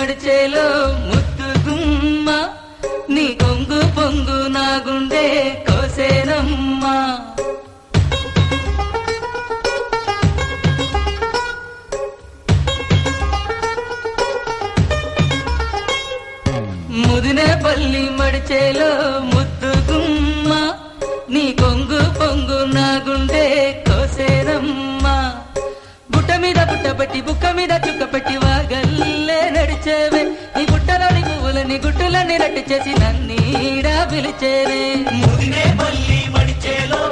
మడిచేలో ముద్దు గుమ్మ నీ కొంగు పొంగు నా గుండె కోసేనమ్మా ముదినేపల్లి మడిచేలో ముద్దు గుమ్మ నీ కొంగు పొంగు నా గుండె కోసేనమ్మా బుట్ట మీద బుట్టబట్టి బుక్క మీద చుక్కపెట్టి వాగల్లే నడిచేవే నీ బుట్టలోని పువ్వులని గుట్టులని రట్టు చేసి నన్నీడా పిలిచేవే ముదినేపల్లి మడిచేలో